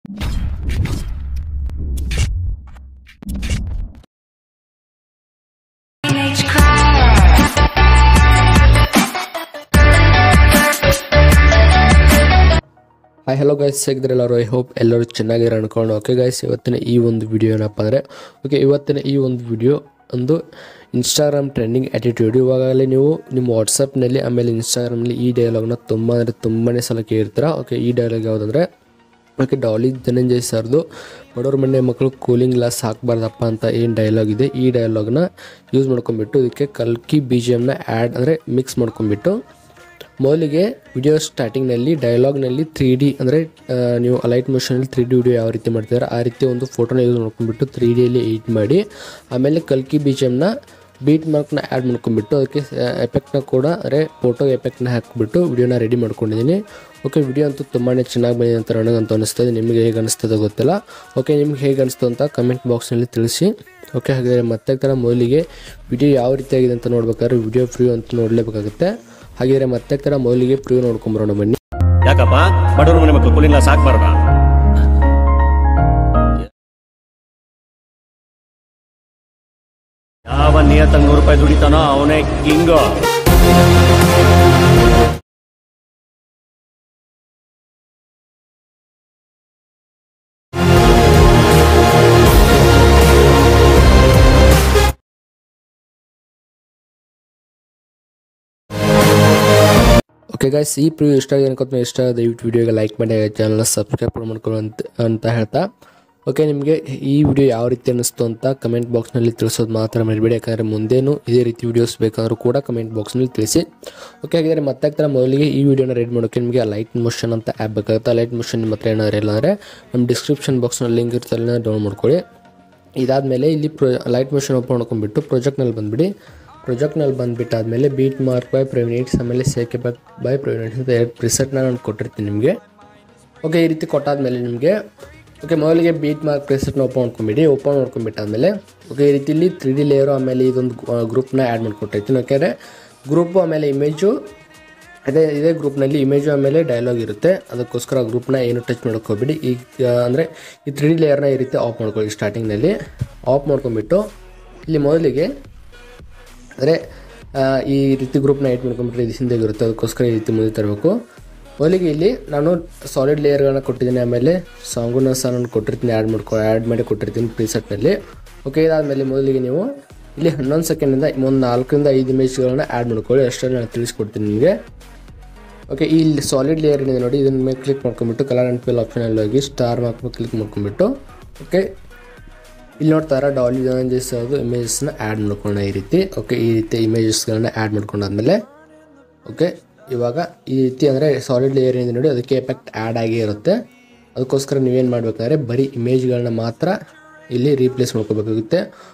Hi hello guys, ಹೇಗಿದ್ರೆಲ್ಲರೂ? I hope ಎಲ್ಲರೂ ಚೆನ್ನಾಗಿರೋ ಅನ್ಕೊಂಡು. ಓಕೆ ಗೈಸ್, ಇವತ್ತಿನ ಈ ಒಂದು ವಿಡಿಯೋ ಏನಪ್ಪ ಅಂದರೆ, ಇವತ್ತಿನ ಈ ಒಂದು ವಿಡಿಯೋ ಒಂದು ಇನ್ಸ್ಟಾಗ್ರಾಮ್ ಟ್ರೆಂಡಿಂಗ್ ಆ್ಯಟಿಟ್ಯೂಡ್. ಇವಾಗಲೇ ನೀವು ನಿಮ್ಮ ವಾಟ್ಸಪ್ನಲ್ಲಿ ಆಮೇಲೆ ಇನ್ಸ್ಟಾಗ್ರಾಮ್ನಲ್ಲಿ ಈ ಡೈಲಾಗ್ನ ತುಂಬಾ ಸಲ ಕೇಳಿರ್ತೀರ. ಈ ಡೈಲಾಗ್ ಯಾವುದಂದರೆ, ಡಾಲಿ ಧನಂಜಯ್ ಸರ್ದು ಬಡವ್ರ ಮನೆ ಮಕ್ಕಳು ಕೂಲಿಂಗ್ ಗ್ಲಾಸ್ ಹಾಕಬಾರ್ದಪ್ಪ ಅಂತ ಏನು ಡೈಲಾಗ್ ಇದೆ, ಈ ಡೈಲಾಗ್ನ ಯೂಸ್ ಮಾಡ್ಕೊಂಡ್ಬಿಟ್ಟು ಇದಕ್ಕೆ ಕಲ್ಕಿ BGMನ ಆ್ಯಡ್ ಅಂದರೆ ಮಿಕ್ಸ್ ಮಾಡ್ಕೊಂಡ್ಬಿಟ್ಟು ಮೊದಲಿಗೆ ವಿಡಿಯೋ ಸ್ಟಾರ್ಟಿಂಗ್ನಲ್ಲಿ ಡೈಲಾಗ್ನಲ್ಲಿ 3D ಅಂದರೆ ನೀವು ಲೈಟ್ ಮೋಷನಲ್ಲಿ 3D ವಿಡಿಯೋ ಯಾವ ರೀತಿ ಮಾಡ್ತಿದ್ದಾರೆ ಆ ರೀತಿ ಒಂದು ಫೋಟೋನ ಯೂಸ್ ಮಾಡ್ಕೊಂಡ್ಬಿಟ್ಟು 3Dಯಲ್ಲಿ ಎಡಿಟ್ ಮಾಡಿ, ಆಮೇಲೆ ಕಲ್ಕಿ BGMನ ಬೀಟ್ ಮಾರ್ಕ್ನ ಆ್ಯಡ್ ಮಾಡ್ಕೊಂಡ್ಬಿಟ್ಟು ಅದಕ್ಕೆ ಎಫೆಕ್ಟ್ನ ಕೂಡ ಅಂದರೆ ಫೋಟೋ ಎಫೆಕ್ಟ್ನ ಹಾಕಿಬಿಟ್ಟು ವಿಡಿಯೋನ ರೆಡಿ ಮಾಡ್ಕೊಂಡಿದ್ದೀನಿ. ವಿಡಿಯೋ ಅಂತೂ ತುಂಬಾ ಚೆನ್ನಾಗಿ ಬಂದಿದೆ ಅಂತ ನನಗಂತ ಅನಿಸ್ತದೆ. ನಿಮಗೆ ಹೇಗೆ ಅನಿಸ್ತದೆ ಗೊತ್ತಿಲ್ಲ. ನಿಮ್ಗೆ ಹೇಗೆ ಅನಿಸ್ತು ಅಂತ ಕಮೆಂಟ್ ಬಾಕ್ಸ್ನಲ್ಲಿ ತಿಳಿಸಿ. ಹಾಗಾದರೆ ಮತ್ತೆ ಥರ ಮೊದಲಿಗೆ ವಿಡಿಯೋ ಯಾವ ರೀತಿಯಾಗಿದೆ ಅಂತ ನೋಡ್ಬೇಕಾದ್ರೆ ವಿಡಿಯೋ ಫ್ರೀ ಅಂತ ನೋಡಲೇಬೇಕಾಗುತ್ತೆ. ಹಾಗಿದ್ರೆ ಮತ್ತೆ ಥರ ಮೊದಲಿಗೆ ಪ್ರಿವ್ಯೂ ನೋಡ್ಕೊಂಬರೋಣ ಬನ್ನಿ. ಯಾಕಪ್ಪ ಬಡವ್ರ ಮನೆ ಮಕ್ಕಳು ಕೂಲಿಂಗ್ ಗ್ಲಾಸ್ ಹಾಕಬಾರ್ದ? ಯಾವ ನಿಯತ್ತಾಗಿ 100 ರೂಪಾಯಿ ದುಡಿತಾನೋ ಅವನೇ ಕಿಂಗು. ಗೈಸ್, ಈ ಪ್ರಿವ್ಯೂ ಇಷ್ಟ ಆಗಿದೆ ಅನ್ಕೋತೀನಿ. ಇಷ್ಟ ದಯವಿಟ್ಟು ವಿಡಿಯೋಗೆ ಲೈಕ್ ಮಾಡಿ, ಚಾನಲ್ನ ಸಬ್ಸ್ಕ್ರೈಬ್ ಮಾಡ್ಕೊಳ್ಳೋ ಅಂತ ಹೇಳ್ತಾ ನಿಮಗೆ ಈ ವಿಡಿಯೋ ಯಾವ ರೀತಿ ಅನ್ನಿಸ್ತು ಅಂತ ಕಮೆಂಟ್ ಬಾಕ್ಸ್ನಲ್ಲಿ ತಿಳಿಸೋದು ಮಾತ್ರ ಮರಿಬೇಡಿ. ಯಾಕಂದರೆ ಮುಂದೇನು ಇದೇ ರೀತಿ ವೀಡಿಯೋಸ್ ಬೇಕಂದ್ರೂ ಕೂಡ ಕಮೆಂಟ್ ಬಾಕ್ಸ್ನಲ್ಲಿ ತಿಳಿಸಿ. ಹಾಗಿದ್ರೆ ಮತ್ತೆ ಥರ ಮೊದಲಿಗೆ ಈ ವಿಡಿಯೋನ ರೆಡಿ ಮಾಡೋಕ್ಕೆ ನಿಮಗೆ ಲೈಟ್ ಮೋಷನ್ ಅಂತ ಆ್ಯಪ್ ಬೇಕಾಗುತ್ತೆ. ಲೈಟ್ ಮೋಷನ್ ನಿಮ್ಮ ಹತ್ರ ಏನಾದರೂ ಇಲ್ಲ ಅಂದರೆ ನಮ್ಮ ಡಿಸ್ಕ್ರಿಪ್ಷನ್ ಬಾಕ್ಸ್ನಲ್ಲಿ ಲಿಂಕ್ ಇರ್ತಲ್ಲ, ಡೌನ್ಲೋಡ್ ಮಾಡ್ಕೊಳ್ಳಿ. ಇದಾದಮೇಲೆ ಇಲ್ಲಿ ಲೈಟ್ ಮೋಷನ್ ಓಪನ್ ಮಾಡ್ಕೊಂಡ್ಬಿಟ್ಟು ಪ್ರಾಜೆಕ್ಟ್ನಲ್ಲಿ ಬಂದುಬಿಟ್ಟಾದಮೇಲೆ ಬೀಟ್ ಮಾರ್ಕ್ ಬೈ ಪ್ರವೀಣಿಟ್ಸ್ ಆಮೇಲೆ ಸೇಕ್ ಎಫೆಕ್ಟ್ ಬೈ ಪ್ರವೀಣಿಟ್ಸ್ ಅಂತ 2 ಪ್ರಿಸೆಟ್ನ ನಾನು ಕೊಟ್ಟಿರ್ತೀನಿ ನಿಮಗೆ. ಈ ರೀತಿ ಕೊಟ್ಟಾದಮೇಲೆ ನಿಮಗೆ ಮೊದಲಿಗೆ ಬೀಟ್ ಮಾರ್ಕ್ ಪ್ರಿಸೆಟ್ನ ಓಪನ್ ಮಾಡ್ಕೊಂಡ್ಬಿಟ್ಟಾದಮೇಲೆ ಈ ರೀತಿ ಇಲ್ಲಿ 3D ಲೇಯರು ಆಮೇಲೆ ಇದೊಂದು ಗ್ರೂಪ್ನ ಆ್ಯಡ್ ಮಾಡಿಕೊಟ್ಟಿರ್ತೀನಿ. ಯಾಕೆಂದರೆ ಗ್ರೂಪು ಆಮೇಲೆ ಇಮೇಜು ಇದೇ ಗ್ರೂಪ್ನಲ್ಲಿ ಇಮೇಜು ಆಮೇಲೆ ಡೈಲಾಗ್ ಇರುತ್ತೆ. ಅದಕ್ಕೋಸ್ಕರ ಗ್ರೂಪ್ನ ಏನು ಟಚ್ ಮಾಡೋಕ್ಕೆ ಹೋಗ್ಬಿಡಿ. ಈಗ ಅಂದರೆ ಈ 3D ಲೇಯರ್ನ ಈ ರೀತಿ ಆಫ್ ಮಾಡ್ಕೊಳ್ಳಿ. ಸ್ಟಾರ್ಟಿಂಗ್ನಲ್ಲಿ ಆಫ್ ಮಾಡ್ಕೊಂಡ್ಬಿಟ್ಟು ಇಲ್ಲಿ ಮೊದಲಿಗೆ ಅಂದರೆ ಈ ರೀತಿ ಗ್ರೂಪ್ನ ಎಡಿಟ್ ಮಾಡ್ಕೊಂಡ್ಬಿಟ್ರೆ ಇದು ಹಿಂದೆಗಿರುತ್ತೆ. ಅದಕ್ಕೋಸ್ಕರ ಈ ರೀತಿ ಮುಂದೆ ತರಬೇಕು. ಮೊದಲಿಗೆ ಇಲ್ಲಿ ನಾನು ಸಾಲಿಡ್ ಲೇಯರ್ಗಳನ್ನ ಕೊಟ್ಟಿದ್ದೀನಿ, ಆಮೇಲೆ ಸಾಂಗುನ ಸಹ ನಾನು ಕೊಟ್ಟಿರ್ತೀನಿ, ಆ್ಯಡ್ ಮಾಡಿ ಕೊಟ್ಟಿರ್ತೀನಿ ಪ್ರಿಸೆಟ್ನಲ್ಲಿ. ಇದಾದಮೇಲೆ ಮೊದಲಿಗೆ ನೀವು ಇಲ್ಲಿ 11 ಸೆಕೆಂಡಿಂದ ಒಂದು 4 ರಿಂದ 5 ಇಮೇಜ್ಗಳನ್ನ ಆ್ಯಡ್ ಮಾಡ್ಕೊಳ್ಳಿ. ಅಷ್ಟನ್ನು ನಾನು ತಿಳಿಸ್ಕೊಡ್ತೀನಿ ನಿಮಗೆ. ಇಲ್ಲಿ ಸಾಲಿಡ್ ಲೇಯರ್ ಏನಿದೆ ನೋಡಿ, ಇದನ್ನ ಮೇಲೆ ಕ್ಲಿಕ್ ಮಾಡ್ಕೊಂಡ್ಬಿಟ್ಟು ಕಲರ್ ಆ್ಯಂಡ್ ಫಿಲ್ ಆಪ್ಷನಲ್ಲಿ ಹೋಗಿ ಸ್ಟಾರ್ ಮಾರ್ಕ್ ಕ್ಲಿಕ್ ಮಾಡ್ಕೊಂಡ್ಬಿಟ್ಟು ಇಲ್ಲಿ ನೋಡ್ತಾರ ಡಾಲಿ ಧನಂಜಯ್ ಸರ್ದು ಇಮೇಜಸ್ನ ಆ್ಯಡ್ ಮಾಡ್ಕೊಳ್ಳೋಣ ಈ ರೀತಿ. ಈ ರೀತಿ ಇಮೇಜಸ್ಗಳನ್ನ ಆ್ಯಡ್ ಮಾಡ್ಕೊಂಡಾದ್ಮೇಲೆ ಇವಾಗ ಈ ರೀತಿ ಅಂದರೆ ಸಾಲಿಡ್ ಲೇಯರ್ ಏನಿದೆ ನೋಡಿ ಅದಕ್ಕೆ ಎಫೆಕ್ಟ್ ಆ್ಯಡ್ ಆಗೇ ಇರುತ್ತೆ. ಅದಕ್ಕೋಸ್ಕರ ನೀವೇನು ಮಾಡಬೇಕಾದ್ರೆ ಬರೀ ಇಮೇಜ್ಗಳನ್ನ ಮಾತ್ರ ಇಲ್ಲಿ ರೀಪ್ಲೇಸ್ ಮಾಡ್ಕೋಬೇಕಾಗುತ್ತೆ.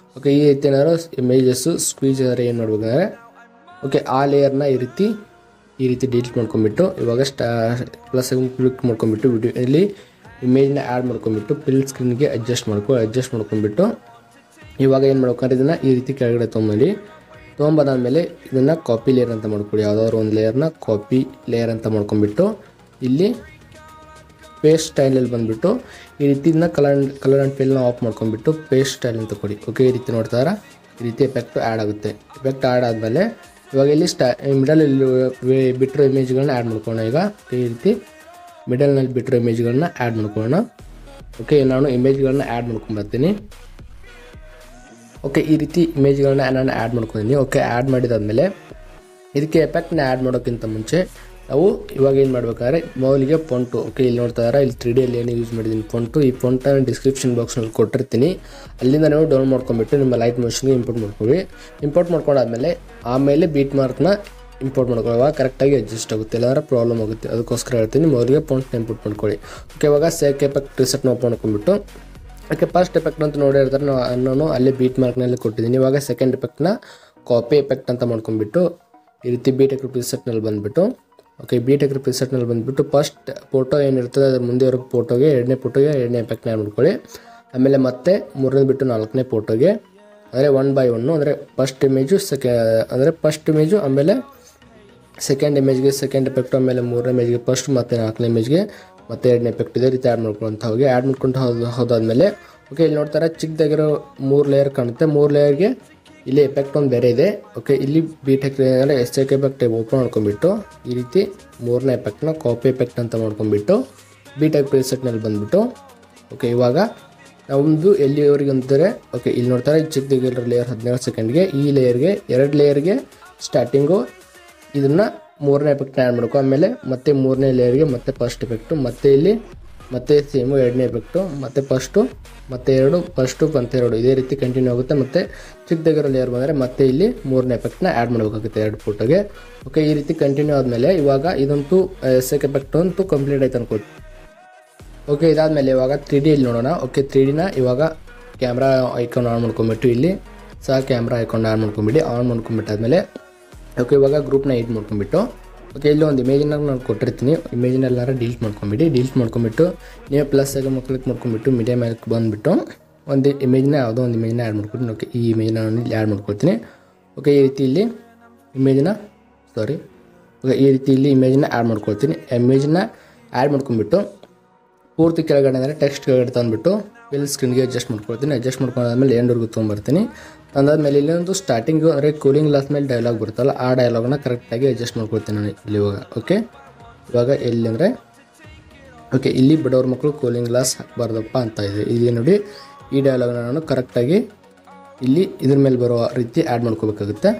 ಈ ರೀತಿ ಏನಾದ್ರು ಇಮೇಜಸ್ಸು ಸ್ಕ್ವೀಜ್ ಆದರೆ ಏನು ಮಾಡಬೇಕಾದ್ರೆ ಆ ಲೇಯರ್ನ ಈ ರೀತಿ ಡಿಲೀಟ್ ಮಾಡ್ಕೊಂಡ್ಬಿಟ್ಟು ಇವಾಗ ಪ್ಲಸ್ ಕ್ಲಿಕ್ ಮಾಡ್ಕೊಂಡ್ಬಿಟ್ಟು ವಿಡಿಯೋ ಇಲ್ಲಿ ಇಮೇಜ್ನ ಆ್ಯಡ್ ಮಾಡ್ಕೊಂಡ್ಬಿಟ್ಟು ಫಿಲ್ ಸ್ಕ್ರೀನ್ಗೆ ಅಡ್ಜಸ್ಟ್ ಮಾಡ್ಕೊಂಡ್ಬಿಟ್ಟು ಇವಾಗ ಏನು ಮಾಡ್ಬೇಕಂದ್ರೆ ಇದನ್ನು ಈ ರೀತಿ ಕೆಳಗಡೆ ತೊಗೊಂಬಂದಾದ್ಮೇಲೆ ಇದನ್ನು ಕಾಪಿ ಲೇಯರ್ ಅಂತ ಮಾಡ್ಕೊಳ್ಳಿ. ಯಾವುದಾದ್ರು ಒಂದು ಲೇಯರ್ನ ಕಾಪಿ ಲೇಯರ್ ಅಂತ ಮಾಡ್ಕೊಂಡ್ಬಿಟ್ಟು ಇಲ್ಲಿ ಪೇಸ್ಟ್ ಸ್ಟೈಲಲ್ಲಿ ಬಂದುಬಿಟ್ಟು ಈ ರೀತಿ ಇದನ್ನ ಕಲರ್ ಆ್ಯಂಡ್ ಫಿಲ್ನ ಆಫ್ ಮಾಡ್ಕೊಂಡ್ಬಿಟ್ಟು ಪೇಸ್ಟ್ ಸ್ಟೈಲ್ ಅಂತ ಕೊಡಿ. ಈ ರೀತಿ ನೋಡ್ತಾರ ಈ ರೀತಿ ಎಫೆಕ್ಟು ಆ್ಯಡ್ ಆಗುತ್ತೆ. ಎಫೆಕ್ಟ್ ಆ್ಯಡ್ ಆದಮೇಲೆ ಇವಾಗ ಇಲ್ಲಿ ಮಿಡಲಲ್ಲಿ ಬಿಟ್ಟಿರೋ ಇಮೇಜ್ಗಳನ್ನ ಆ್ಯಡ್ ಮಾಡ್ಕೊಳ್ಳೋಣ. ಈಗ ಈ ರೀತಿ ಮಿಡಲ್ನಲ್ಲಿ ಬಿಟ್ಟಿರೋ ಇಮೇಜ್ಗಳನ್ನ ಆ್ಯಡ್ ಮಾಡ್ಕೊಳ್ಳೋಣ. ನಾನು ಇಮೇಜ್ಗಳನ್ನ ಆ್ಯಡ್ ಮಾಡ್ಕೊಂಬರ್ತೀನಿ. ಈ ರೀತಿ ಇಮೇಜ್ಗಳನ್ನ ನಾನು ಆ್ಯಡ್ ಮಾಡ್ಕೊಂಡಿದ್ದೀನಿ. ಆ್ಯಡ್ ಮಾಡಿದಾದ್ಮೇಲೆ ಇದಕ್ಕೆ ಎಫೆಕ್ಟ್ನ ಆ್ಯಡ್ ಮಾಡೋಕ್ಕಿಂತ ಮುಂಚೆ ನಾವು ಇವಾಗ ಏನು ಮಾಡ್ಬೇಕಾದ್ರೆ ಮೊದಲಿಗೆ ಫಾಂಟು ಇಲ್ಲಿ ನೋಡ್ತಾ ಇದ್ದಾರೆ, ಇಲ್ಲಿ 3Dಯಲ್ಲಿ ಏನು ಯೂಸ್ ಮಾಡಿದ್ದೀನಿ ಫಾಂಟು. ಈ ಫಾಂಟನ್ನು ಡಿಸ್ಕ್ರಿಪ್ಷನ್ ಬಾಕ್ಸ್ನಲ್ಲಿ ಕೊಟ್ಟಿರ್ತೀನಿ, ಅಲ್ಲಿಂದ ನೀವು ಡೌನ್ ಮಾಡ್ಕೊಂಡ್ಬಿಟ್ಟು ನಿಮ್ಮ ಲೈಟ್ ಮೋಷನ್ಗೆ ಇಂಪೋರ್ಟ್ ಮಾಡ್ಕೊಂಡಾದ್ಮೇಲೆ ಆಮೇಲೆ ಬೀಟ್ ಮಾರ್ಕ್ನ ಇಂಪೋರ್ಟ್ ಮಾಡ್ಕೊಳ್ಳುವಾಗ ಕರೆಕ್ಟಾಗಿ ಅಡ್ಜಸ್ಟ್ ಆಗುತ್ತೆ, ಇಲ್ಲಾಂದ್ರೆ ಪ್ರಾಬ್ಲಮ್ ಆಗುತ್ತೆ. ಅದಕ್ಕೋಸ್ಕರ ಹೇಳ್ತೀನಿ ಮೊದಲಿಗೆ ಫಾಂಟ್ನ ಇಂಪೋರ್ಟ್ ಮಾಡ್ಕೊಳ್ಳಿ. ಇವಾಗ ಸೇಕ್ ಎಫೆಕ್ಟ್ ಪ್ರಿಸೆಟ್ನ ಓಪನ್ ಮಾಡ್ಕೊಂಡ್ಬಿಟ್ಟು ಫಸ್ಟ್ ಎಫೆಕ್ಟ್ ಅಂತ ನೋಡಿರ್ತಾರೆ, ನಾನು ಅಲ್ಲಿ ಬೀಟ್ ಮಾರ್ಕ್ನಲ್ಲಿ ಕೊಟ್ಟಿದ್ದೀನಿ. ಇವಾಗ ಸೆಕೆಂಡ್ ಎಫೆಕ್ಟ್ನ ಕಾಪಿ ಎಫೆಕ್ಟ್ ಅಂತ ಮಾಡ್ಕೊಂಡ್ಬಿಟ್ಟು ಈ ರೀತಿ ಬೀಟ್ ಎಫೆಕ್ಟ್ ಪ್ರಿಸೆಟ್ನಲ್ಲಿ ಬಂದುಬಿಟ್ಟು ಬೀಟ್ ಎಫೆಕ್ಟ್ ಪ್ರಿಸೆಟ್ನಲ್ಲಿ ಬಂದುಬಿಟ್ಟು ಫಸ್ಟ್ ಫೋಟೋ ಏನಿರ್ತದೆ ಅದ್ರ ಮುಂದೆ ಇರೋ ಫೋಟೋಗೆ ಎರಡನೇ ಎಫೆಕ್ಟ್ನ ಆ್ಯಡ್ ಮಾಡ್ಕೊಳ್ಳಿ. ಆಮೇಲೆ ಮತ್ತೆ ಮೂರನೇ ಬಿಟ್ಟು 4ನೇ ಫೋಟೋಗೆ ಅಂದರೆ 1 by 1 ಅಂದರೆ ಫಸ್ಟ್ ಇಮೇಜು ಆಮೇಲೆ ಸೆಕೆಂಡ್ ಇಮೇಜ್ಗೆ ಸೆಕೆಂಡ್ ಎಫೆಕ್ಟು, ಆಮೇಲೆ ಮೂರನೇ ಇಮೇಜ್ಗೆ ಫಸ್ಟ್ ಮತ್ತು 4ನೇ ಇಮೇಜ್ಗೆ ಮತ್ತು ಎರಡನೇ ಎಫೆಕ್ಟ್ ಇದೇ ರೀತಿ ಆ್ಯಡ್ ಮಾಡ್ಕೊಳ್ತಾ ಹೋಗಿ ಆ್ಯಡ್ ಮಾಡ್ಕೊಂಡು ಹೋದಾದ್ಮೇಲೆ ಓಕೆ ಇಲ್ಲಿ ನೋಡ್ತಾರೆ ಚಿಕ್ಕದಾಗಿರೋ 3 ಲೇಯರ್ ಕಾಣುತ್ತೆ. 3 ಲೇಯರ್ಗೆ ಇಲ್ಲಿ ಎಫೆಕ್ಟ್ ಒಂದು ಬೇರೆ ಇದೆ. ಓಕೆ ಇಲ್ಲಿ ಬೀಟ್ ಹಾಕಿದ್ರೆ ಎಸ್ಟೇಕ್ ಎಫೆಕ್ಟ್ ಓಪನ್ ಮಾಡ್ಕೊಂಡ್ಬಿಟ್ಟು ಈ ರೀತಿ 3ನೇ ಎಫೆಕ್ಟ್ನ ಕಾಪಿ ಎಫೆಕ್ಟ್ ಅಂತ ಮಾಡ್ಕೊಂಡ್ಬಿಟ್ಟು ಬೀಟ್ ಹಾಕಿ ಪ್ರಿಸೆಟ್ನಲ್ಲಿ ಬಂದುಬಿಟ್ಟು ಓಕೆ ಇವಾಗ ನಮ್ಮದು ಎಲ್ಲಿವರೆಗೆ ಅಂತಾರೆ ಓಕೆ ಇಲ್ಲಿ ನೋಡ್ತಾರೆ ಚಿಕ್ಕದಾಗಿರೋ ಲೇಯರ್ 17 ಸೆಕೆಂಡ್ಗೆ ಈ ಲೇಯರ್ಗೆ 2 ಲೇಯರ್ಗೆ ಸ್ಟಾರ್ಟಿಂಗು ಇದನ್ನು 3ನೇ ಎಫೆಕ್ಟ್ನ ಆ್ಯಡ್ ಮಾಡ್ಕೊ. ಆಮೇಲೆ ಮತ್ತೆ 3ನೇ ಲೇಯರ್ಗೆ ಮತ್ತೆ ಫಸ್ಟ್ ಎಫೆಕ್ಟು ಮತ್ತೆ ಇಲ್ಲಿ ಮತ್ತೆ ಸೇಮು 2ನೇ ಎಫೆಕ್ಟು ಮತ್ತೆ ಫಸ್ಟು ಮತ್ತೆ 2 ಫಸ್ಟು ಮತ್ತೆ 2 ಇದೇ ರೀತಿ ಕಂಟಿನ್ಯೂ ಆಗುತ್ತೆ. ಮತ್ತು ಚಿಕ್ಕದಾಗಿರೋ ಲೇಯರ್ ಬಂದರೆ ಮತ್ತೆ ಇಲ್ಲಿ 3ನೇ ಎಫೆಕ್ಟ್ನ ಆ್ಯಡ್ ಮಾಡಬೇಕಾಗುತ್ತೆ 2 ಫೋಟೋಗೆ. ಓಕೆ ಈ ರೀತಿ ಕಂಟಿನ್ಯೂ ಆದಮೇಲೆ ಇವಾಗ ಇದಂತೂ ಎಸ್ಟೇಕ್ ಎಫೆಕ್ಟ್ ಅಂತೂ ಕಂಪ್ಲೀಟ್ ಆಯ್ತು ಅನ್ಕೋತಿ. ಓಕೆ ಇದಾದಮೇಲೆ ಇವಾಗ 3D ಇಲ್ಲಿ ನೋಡೋಣ. ಓಕೆ 3Dನ ಇವಾಗ ಕ್ಯಾಮ್ರಾ ಐಕಾನ್ ಆನ್ ಮಾಡ್ಕೊಂಬಿಟ್ಟು ಇಲ್ಲಿ ಸಹ ಕ್ಯಾಮ್ರಾ ಐಕಾನ್ ಆನ್ ಮಾಡ್ಕೊಂಬಿಟ್ಟು ಆನ್ ಮಾಡ್ಕೊಂಬಿಟ್ಟಾದ್ಮೇಲೆ ಓಕೆ ಇವಾಗ ಗ್ರೂಪ್ನ ಎಡ್ ಮಾಡ್ಕೊಂಬಿಟ್ಟು ಓಕೆ ಇಲ್ಲಿ ಒಂದು ಇಮೇಜನ್ನ ನಾನು ಕೊಟ್ಟಿರ್ತೀನಿ. ಇಮೇಜ್ನೆಲ್ಲಾರ ಡಿಲೀಟ್ ಮಾಡ್ಕೊಂಬಿಟ್ಟು ನೀವು ಪ್ಲಸ್ ಆಗಿ ಕ್ಲಿಕ್ ಮಾಡ್ಕೊಂಬಿಟ್ಟು ಮೀಡಿಯಾ ಮೇಲೆ ಬಂದುಬಿಟ್ಟು ಒಂದು ಇಮೇಜ್ನ ಯಾವುದೋ ಒಂದು ಇಮೇಜ್ನ ಆ್ಯಡ್ ಮಾಡ್ಕೊಳ್ತೀನಿ. ಓಕೆ ಈ ಇಮೇಜ್ನ ನಾನು ಇಲ್ಲಿ ಆ್ಯಡ್ ಮಾಡ್ಕೊಳ್ತೀನಿ. ಓಕೆ ಈ ರೀತಿ ಇಲ್ಲಿ ಇಮೇಜ್ನ ಆ್ಯಡ್ ಮಾಡ್ಕೊಳ್ತೀನಿ. ಇಮೇಜ್ನ ಆ್ಯಡ್ ಮಾಡ್ಕೊಂಬಿಟ್ಟು ಪೂರ್ತಿ ಕೆಳಗಡೆ ಅಂದರೆ ಟೆಕ್ಸ್ಟ್ ಕೆಳಗಡೆ ತಂದುಬಿಟ್ಟು ಇಲ್ಲಿ ಸ್ಕ್ರೀನ್ಗೆ ಅಡ್ಜಸ್ಟ್ ಮಾಡ್ಕೊಳ್ತೀನಿ. ಅಡ್ಜಸ್ಟ್ ಮಾಡ್ಕೊಂಡಾದ್ಮೇಲೆ ಎಂಡ್ವರೆಗೂ ತೊಗೊಂಬರ್ತೀನಿ. ಅಂದಾದ್ಮೇಲೆ ಇಲ್ಲೊಂದು ಸ್ಟಾರ್ಟಿಂಗು ಅಂದರೆ ಕೂಲಿಂಗ್ ಗ್ಲಾಸ್ ಮೇಲೆ ಡೈಲಾಗ್ ಬರುತ್ತಲ್ಲ ಆ ಡೈಲಾಗ್ನ ಕರೆಕ್ಟಾಗಿ ಅಡ್ಜಸ್ಟ್ ಮಾಡ್ಕೊಳ್ತೀನಿ ನಾನು ಇಲ್ಲಿ ಇವಾಗ. ಓಕೆ ಇವಾಗ ಎಲ್ಲಿ ಅಂದರೆ ಓಕೆ ಇಲ್ಲಿ ಬಡವ್ರ ಮಕ್ಕಳು ಕೂಲಿಂಗ್ ಗ್ಲಾಸ್ ಹಾಕಬಾರ್ದಪ್ಪ ಅಂತ ಇದೆ. ಇಲ್ಲಿ ನೋಡಿ ಈ ಡೈಲಾಗ್ನ ನಾನು ಕರೆಕ್ಟಾಗಿ ಇಲ್ಲಿ ಇದ್ರ ಮೇಲೆ ಬರೋ ರೀತಿ ಆ್ಯಡ್ ಮಾಡ್ಕೋಬೇಕಾಗುತ್ತೆ.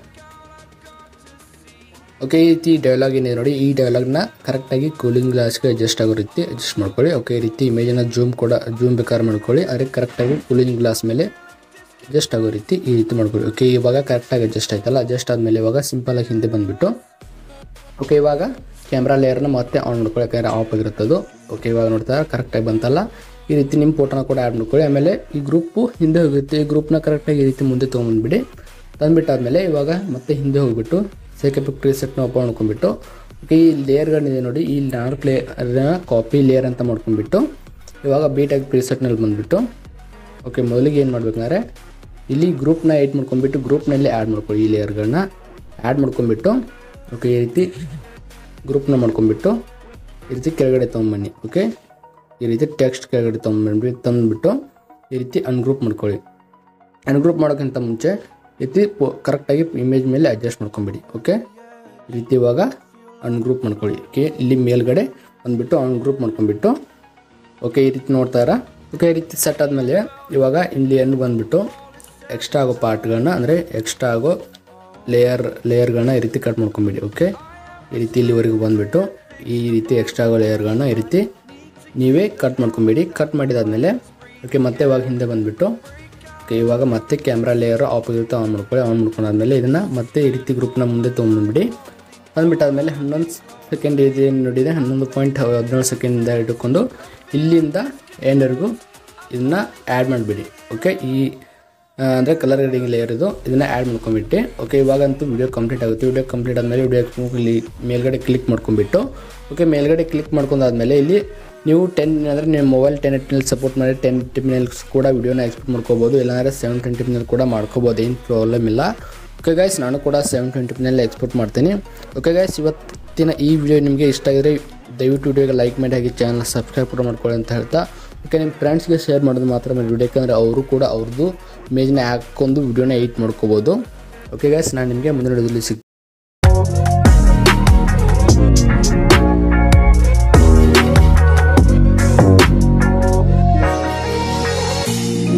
ಓಕೆ ಈ ರೀತಿ ಡೈಲಾಗ್ ಏನಿದೆ ನೋಡಿ ಈ ಡೈಲಾಗ್ನ ಕರೆಕ್ಟಾಗಿ ಕೂಲಿಂಗ್ ಗ್ಲಾಸ್ಗೆ ಅಡ್ಜಸ್ಟ್ ಆಗೋ ರೀತಿ ಅಡ್ಜಸ್ಟ್ ಮಾಡ್ಕೊಳ್ಳಿ. ಓಕೆ ಈ ರೀತಿ ಇಮೇಜನ್ನು ಜೂಮ್ ಬೇಕಾದ್ರೆ ಮಾಡ್ಕೊಳ್ಳಿ. ಅದಕ್ಕೆ ಕರೆಕ್ಟಾಗಿ ಕೂಲಿಂಗ್ ಗ್ಲಾಸ್ ಮೇಲೆ ಅಡ್ಜಸ್ಟ್ ಆಗೋ ರೀತಿ ಈ ರೀತಿ ಮಾಡ್ಕೊಳ್ಳಿ. ಓಕೆ ಇವಾಗ ಕರೆಕ್ಟಾಗಿ ಅಡ್ಜಸ್ಟ್ ಆಯ್ತಲ್ಲ. ಅಡ್ಜಸ್ಟ್ ಆದಮೇಲೆ ಇವಾಗ ಸಿಂಪಲಾಗಿ ಹಿಂದೆ ಬಂದುಬಿಟ್ಟು ಓಕೆ ಇವಾಗ ಕ್ಯಾಮ್ರಾ ಲೇಯರ್ನ ಮತ್ತೆ ಆನ್ ಮಾಡ್ಕೊಳ್ಳಿ ಯಾಕಂದರೆ ಆಫ್ ಆಗಿರುತ್ತದು. ಓಕೆ ಇವಾಗ ನೋಡ್ತಾ ಕರೆಕ್ಟಾಗಿ ಬಂತಲ್ಲ. ಈ ರೀತಿ ನಿಮ್ಮ ಫೋಟೋನ ಕೂಡ ಆ್ಯಡ್ ಮಾಡ್ಕೊಳ್ಳಿ. ಆಮೇಲೆ ಈ ಗ್ರೂಪು ಹಿಂದೆ ಹೋಗುತ್ತೆ. ಈ ಗ್ರೂಪ್ನ ಕರೆಕ್ಟಾಗಿ ಈ ರೀತಿ ಮುಂದೆ ತೊಗೊಂಬಂದ್ಬಿಡಿ. ತಂದುಬಿಟ್ಟಾದ್ಮೇಲೆ ಇವಾಗ ಮತ್ತೆ ಹಿಂದೆ ಹೋಗಿಬಿಟ್ಟು ಸೇಕ್ ಎಫೆಕ್ಟ್ ಪ್ರಿಸೆಟ್ನ ಓಪನ್ ಮಾಡ್ಕೊಂಡ್ಬಿಟ್ಟು ಓಕೆ ಈ ಲೇಯರ್ಗಳಿದೆ ನೋಡಿ ಈ 4 ಲೇಯರ್ನ ಕಾಪಿ ಲೇಯರ್ ಅಂತ ಮಾಡ್ಕೊಂಡ್ಬಿಟ್ಟು ಇವಾಗ ಬೀಟ್ ಹಾಕಿ ಪ್ರಿಸೆಟ್ನಲ್ಲಿ ಬಂದುಬಿಟ್ಟು ಓಕೆ ಮೊದಲಿಗೆ ಏನು ಮಾಡ್ಬೇಕಂದ್ರೆ ಇಲ್ಲಿ ಗ್ರೂಪ್ನ ಎಡ್ ಮಾಡ್ಕೊಂಡ್ಬಿಟ್ಟು ಗ್ರೂಪ್ನಲ್ಲಿ ಆ್ಯಡ್ ಮಾಡ್ಕೊಳ್ಳಿ. ಈ ಲೇಯರ್ಗಳನ್ನ ಆ್ಯಡ್ ಮಾಡ್ಕೊಂಡ್ಬಿಟ್ಟು ಓಕೆ ಈ ರೀತಿ ಗ್ರೂಪ್ನ ಮಾಡ್ಕೊಂಡ್ಬಿಟ್ಟು ಈ ರೀತಿ ಕೆಳಗಡೆ ತೊಗೊಂಬನ್ನಿ. ಓಕೆ ಈ ರೀತಿ ಟೆಕ್ಸ್ಟ್ ಕೆಳಗಡೆ ತಂದುಬಿಟ್ಟು ಈ ರೀತಿ ಅನ್ಗ್ರೂಪ್ ಮಾಡ್ಕೊಳ್ಳಿ. ಅನ್ಗ್ರೂಪ್ ಮಾಡೋಕ್ಕಿಂತ ಮುಂಚೆ ಈ ರೀತಿ ಕರೆಕ್ಟಾಗಿ ಇಮೇಜ್ ಮೇಲೆ ಅಡ್ಜಸ್ಟ್ ಮಾಡ್ಕೊಂಬಿಡಿ. ಓಕೆ ಈ ರೀತಿ ಇವಾಗ ಅನ್ಗ್ರೂಪ್ ಮಾಡ್ಕೊಳ್ಳಿ. ಓಕೆ ಇಲ್ಲಿ ಮೇಲ್ಗಡೆ ಬಂದುಬಿಟ್ಟು ಅನ್ಗ್ರೂಪ್ ಮಾಡ್ಕೊಂಬಿಟ್ಟು ಓಕೆ ಈ ರೀತಿ ನೋಡ್ತಾರ. ಓಕೆ ಈ ರೀತಿ ಸೆಟ್ ಆದಮೇಲೆ ಇವಾಗ ಇಲ್ಲಿ ಏನು ಬಂದುಬಿಟ್ಟು ಎಕ್ಸ್ಟ್ರಾ ಆಗೋ ಪಾರ್ಟ್ಗಳನ್ನ ಅಂದರೆ ಎಕ್ಸ್ಟ್ರಾ ಆಗೋ ಲೇಯರ್ಗಳನ್ನ ಈ ರೀತಿ ಕಟ್ ಮಾಡ್ಕೊಂಬಿಡಿ. ಓಕೆ ಈ ರೀತಿ ಇಲ್ಲಿವರೆಗೂ ಬಂದುಬಿಟ್ಟು ಈ ರೀತಿ ಎಕ್ಸ್ಟ್ರಾ ಆಗೋ ಲೇಯರ್ಗಳನ್ನ ಈ ರೀತಿ ನೀವೇ ಕಟ್ ಮಾಡ್ಕೊಂಬಿಡಿ. ಕಟ್ ಮಾಡಿದಾದ್ಮೇಲೆ ಓಕೆ ಮತ್ತೆ ಇವಾಗ ಹಿಂದೆ ಬಂದುಬಿಟ್ಟು ಓಕೆ ಇವಾಗ ಮತ್ತೆ ಕ್ಯಾಮ್ರಾ ಲೇಯರ್ ಆಫ್ ಆಗಿರುತ್ತೆ ಆನ್ ಮಾಡ್ಕೊಳ್ಳಿ. ಆನ್ ಮಾಡ್ಕೊಂಡಾದ್ಮೇಲೆ ಇದನ್ನು ಮತ್ತೆ ಈ ರೀತಿ ಗ್ರೂಪ್ನ ಮುಂದೆ ತೊಗೊಂಡ್ಬಿಡಿ. ಬಂದುಬಿಟ್ಟಾದ್ಮೇಲೆ 11 ಸೆಕೆಂಡ್ ಇದೆ ನೋಡಿದೆ 11.17 ಸೆಕೆಂಡಿಂದ ಇಟ್ಕೊಂಡು ಇಲ್ಲಿಂದ ಎಂಡ್ವರೆಗೂ ಇದನ್ನು ಆ್ಯಡ್ ಮಾಡಿಬಿಡಿ. ಓಕೆ ಈ ಅಂದರೆ ಕಲರ್ ಗ್ರೇಡಿಂಗ್ ಲೇಯರ್ ಇದನ್ನು ಆ್ಯಡ್ ಮಾಡ್ಕೊಂಬಿಟ್ಟು ಓಕೆ ಇವಾಗಂತೂ ವಿಡಿಯೋ ಕಂಪ್ಲೀಟ್ ಆಗುತ್ತೆ. ವಿಡಿಯೋ ಕಂಪ್ಲೀಟ್ ಆದಮೇಲೆ ಇಲ್ಲಿ ಮೇಲ್ಗಡೆ ಕ್ಲಿಕ್ ಮಾಡ್ಕೊಂಬಿಟ್ಟು ಓಕೆ ಮೇಲ್ಗಡೆ ಕ್ಲಿಕ್ ಮಾಡ್ಕೊಂಡಾದ್ಮೇಲೆ ಇಲ್ಲಿ ನೀವು 10 ಅಂದರೆ ನಿಮ್ಮ ಮೊಬೈಲ್ 1080 ಸಪೋರ್ಟ್ ಮಾಡಿ 1080 ಕೂಡ ವಿಡಿಯೋನ ಎಕ್ಸ್ಪೋರ್ಟ್ ಮಾಡ್ಕೋಬೋದು. ಇಲ್ಲಾಂದರೆ 720 ಕೂಡ ಮಾಡ್ಕೋಬೋದು, ಏನು ಪ್ರಾಬ್ಲಮ್ ಇಲ್ಲ. ಓಕೆ ಗೈಸ್ ನಾನು ಕೂಡ 720 ಎಕ್ಸ್ಪೋರ್ಟ್ ಮಾಡ್ತೀನಿ. ಓಕೆ ಗೈಸ್ ಇವತ್ತಿನ ಈ ವಿಡಿಯೋ ನಿಮಗೆ ಇಷ್ಟ ಆಗಿದ್ರೆ ದಯವಿಟ್ಟು ವಿಡಿಯೋಗೆ ಲೈಕ್ ಮಾಡಿ ಹಾಗೆ ಚಾನಲ್ ಸಬ್ಸ್ಕ್ರೈಬ್ ಕೂಡ ಮಾಡ್ಕೊಳ್ಳಿ ಅಂತ ಹೇಳ್ತಾ ಓಕೆ ನಿಮ್ಮ ಫ್ರೆಂಡ್ಸ್ಗೆ ಶೇರ್ ಮಾಡೋದು ಮಾತ್ರ ಮಾಡಿ ವಿಡಿಯೋ ಯಾಕಂದರೆ ಅವರು ಕೂಡ ಅವ್ರದ್ದು ಇಮೇಜ್ನ ಹಾಕೊಂಡು ವಿಡಿಯೋನ ಎಡಿಟ್ ಮಾಡ್ಕೋಬೋದು. ಓಕೆ ಗೈಸ್ ನಾನು ನಿಮಗೆ ಮುಂದಿನ ವಿಡಿಯೋದಲ್ಲಿ